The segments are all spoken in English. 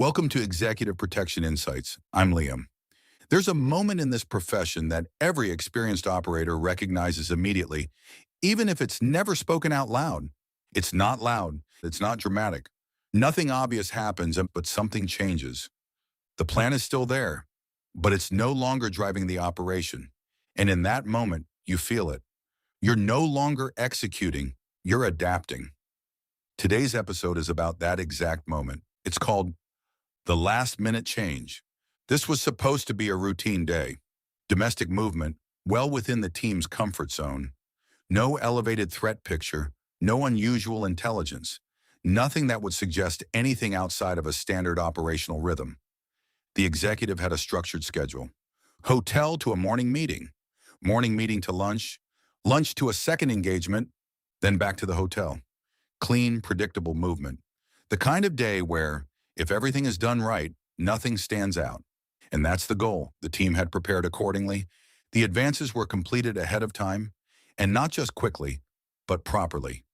Welcome to Executive Protection Insights. I'm Liam. There's a moment in this profession that every experienced operator recognizes immediately, even if it's never spoken out loud. It's not loud. It's not dramatic. Nothing obvious happens, but something changes. The plan is still there, but it's no longer driving the operation. And in that moment, you feel it. You're no longer executing, you're adapting. Today's episode is about that exact moment. It's called the last-minute change. This was supposed to be a routine day. Domestic movement, well within the team's comfort zone. No elevated threat picture, no unusual intelligence. Nothing that would suggest anything outside of a standard operational rhythm. The executive had a structured schedule. Hotel to a morning meeting to lunch, lunch to a second engagement, then back to the hotel. Clean, predictable movement. The kind of day where, if everything is done right, nothing stands out. And that's the goal. The team had prepared accordingly. The advances were completed ahead of time, and not just quickly, but properly.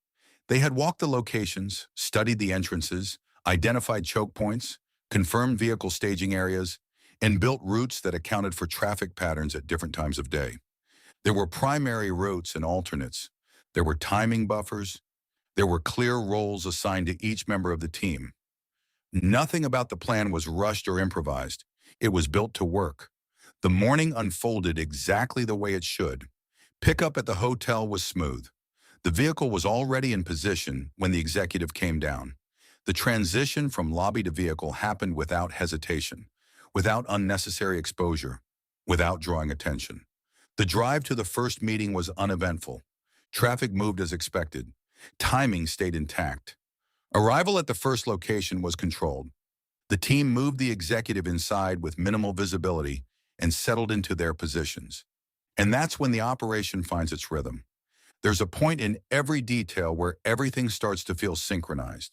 They had walked the locations, studied the entrances, identified choke points, confirmed vehicle staging areas, and built routes that accounted for traffic patterns at different times of day. There were primary routes and alternates. There were timing buffers. There were clear roles assigned to each member of the team. Nothing about the plan was rushed or improvised. It was built to work. The morning unfolded exactly the way it should. Pickup at the hotel was smooth. The vehicle was already in position when the executive came down. The transition from lobby to vehicle happened without hesitation, without unnecessary exposure, without drawing attention. The drive to the first meeting was uneventful. Traffic moved as expected. Timing stayed intact. Arrival at the first location was controlled. The team moved the executive inside with minimal visibility and settled into their positions. And that's when the operation finds its rhythm. There's a point in every detail where everything starts to feel synchronized.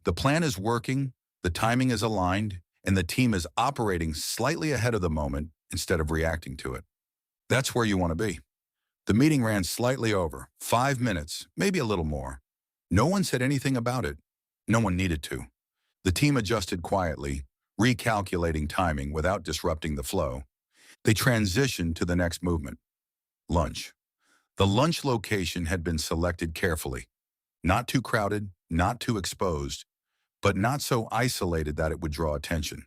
The plan is working, the timing is aligned, and the team is operating slightly ahead of the moment instead of reacting to it. That's where you want to be. The meeting ran slightly over, 5 minutes, maybe a little more. No one said anything about it. No one needed to. The team adjusted quietly, recalculating timing without disrupting the flow. They transitioned to the next movement, lunch. The lunch location had been selected carefully. Not too crowded, not too exposed, but not so isolated that it would draw attention.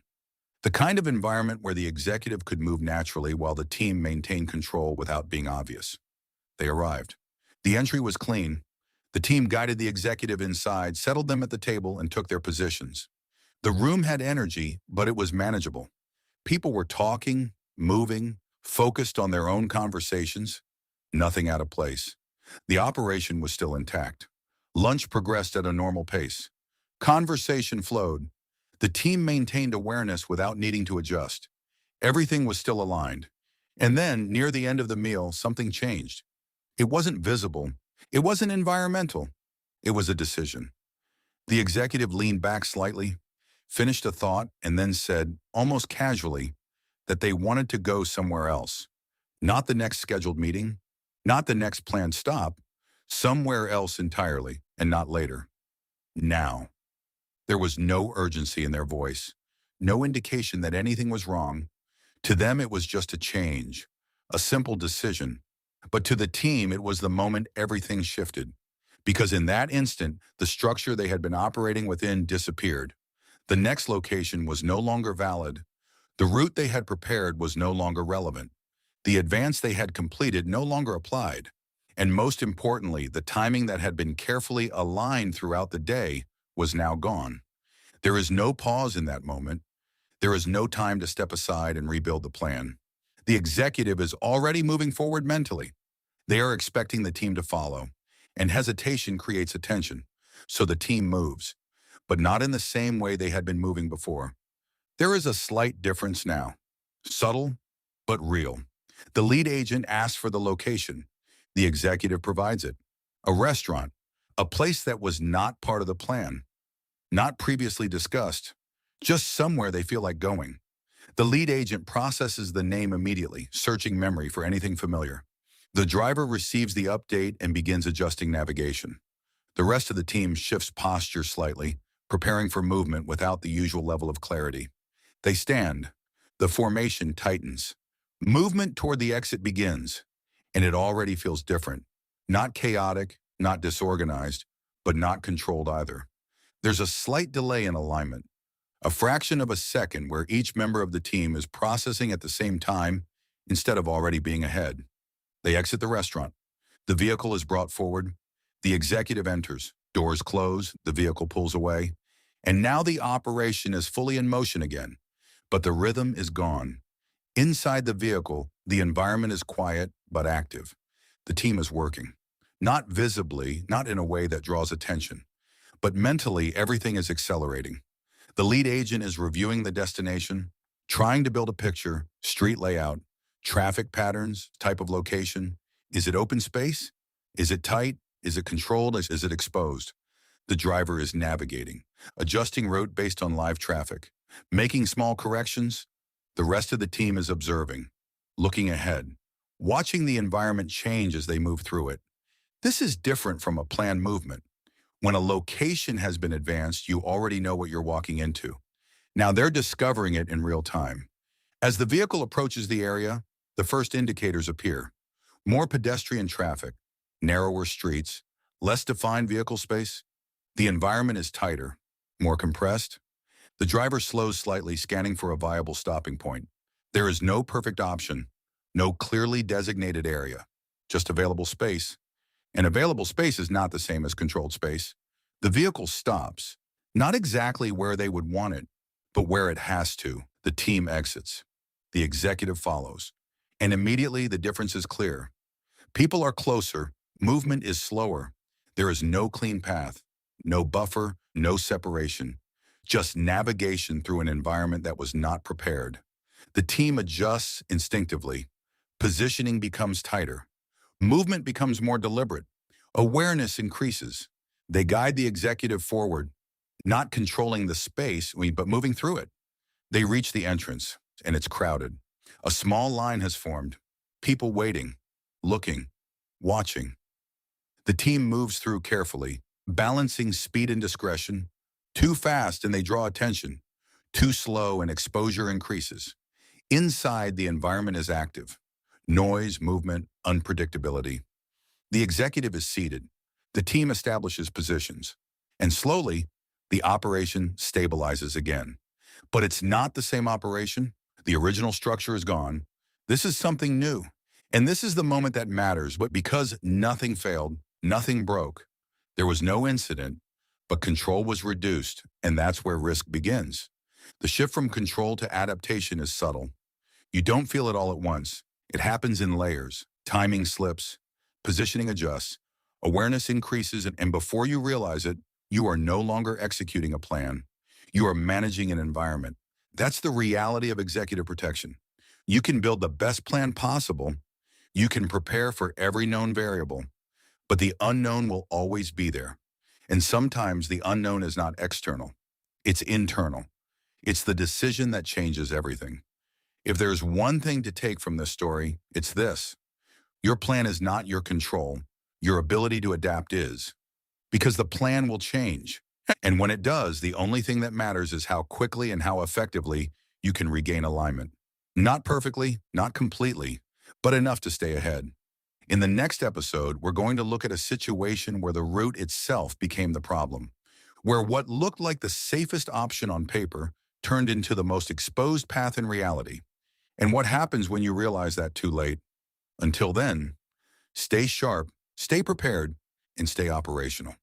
The kind of environment where the executive could move naturally while the team maintained control without being obvious. They arrived. The entry was clean. The team guided the executive inside, settled them at the table, and took their positions. The room had energy, but it was manageable. People were talking, moving, focused on their own conversations. Nothing out of place. The operation was still intact. Lunch progressed at a normal pace. Conversation flowed. The team maintained awareness without needing to adjust. Everything was still aligned. And then, near the end of the meal, something changed. It wasn't visible. It wasn't environmental. It was a decision. The executive leaned back slightly, finished a thought, and then said, almost casually, that they wanted to go somewhere else. Not the next scheduled meeting, not the next planned stop, somewhere else entirely, and not later. Now. There was no urgency in their voice, no indication that anything was wrong. To them, it was just a change, a simple decision. But to the team, it was the moment everything shifted. Because in that instant, the structure they had been operating within disappeared. The next location was no longer valid. The route they had prepared was no longer relevant. The advance they had completed no longer applied. And most importantly, the timing that had been carefully aligned throughout the day was now gone. There is no pause in that moment. There is no time to step aside and rebuild the plan. The executive is already moving forward mentally. They are expecting the team to follow, and hesitation creates attention, so the team moves, but not in the same way they had been moving before. There is a slight difference now, subtle but real. The lead agent asks for the location. The executive provides it. A restaurant, a place that was not part of the plan, not previously discussed, just somewhere they feel like going. The lead agent processes the name immediately, searching memory for anything familiar. The driver receives the update and begins adjusting navigation. The rest of the team shifts posture slightly, preparing for movement without the usual level of clarity. They stand. The formation tightens. Movement toward the exit begins, and it already feels different. Not chaotic, not disorganized, but not controlled either. There's a slight delay in alignment, a fraction of a second where each member of the team is processing at the same time instead of already being ahead. They exit the restaurant. The vehicle is brought forward. The executive enters. Doors close. The vehicle pulls away. And now the operation is fully in motion again. But the rhythm is gone. Inside the vehicle, the environment is quiet but active. The team is working. Not visibly, not in a way that draws attention. But mentally, everything is accelerating. The lead agent is reviewing the destination, trying to build a picture, street layout, traffic patterns, type of location. Is it open space? Is it tight? Is it controlled? Is it exposed? The driver is navigating, adjusting route based on live traffic, making small corrections. The rest of the team is observing, looking ahead, watching the environment change as they move through it. This is different from a planned movement. When a location has been advanced, you already know what you're walking into. Now they're discovering it in real time. As the vehicle approaches the area, the first indicators appear. More pedestrian traffic, narrower streets, less defined vehicle space. The environment is tighter, more compressed. The driver slows slightly, scanning for a viable stopping point. There is no perfect option, no clearly designated area, just available space. And available space is not the same as controlled space. The vehicle stops, not exactly where they would want it, but where it has to. The team exits. The executive follows. And immediately the difference is clear. People are closer, movement is slower. There is no clean path, no buffer, no separation, just navigation through an environment that was not prepared. The team adjusts instinctively. Positioning becomes tighter. Movement becomes more deliberate. Awareness increases. They guide the executive forward, not controlling the space, but moving through it. They reach the entrance, and it's crowded. A small line has formed. People waiting, looking, watching. The team moves through carefully, balancing speed and discretion. Too fast and they draw attention. Too slow and exposure increases. Inside, the environment is active. Noise, movement, unpredictability. The executive is seated. The team establishes positions. And slowly, the operation stabilizes again. But it's not the same operation. The original structure is gone. This is something new. And this is the moment that matters. But because nothing failed, nothing broke, there was no incident, but control was reduced, and that's where risk begins. The shift from control to adaptation is subtle. You don't feel it all at once. It happens in layers. Timing slips, positioning adjusts, awareness increases, and before you realize it, you are no longer executing a plan. You are managing an environment. That's the reality of executive protection. You can build the best plan possible. You can prepare for every known variable, but the unknown will always be there. And sometimes the unknown is not external. It's internal. It's the decision that changes everything. If there's one thing to take from this story, it's this. Your plan is not your control. Your ability to adapt is. Because the plan will change. And when it does, the only thing that matters is how quickly and how effectively you can regain alignment. Not perfectly, not completely, but enough to stay ahead. In the next episode, we're going to look at a situation where the route itself became the problem, where what looked like the safest option on paper turned into the most exposed path in reality. And what happens when you realize that too late? Until then, stay sharp, stay prepared, and stay operational.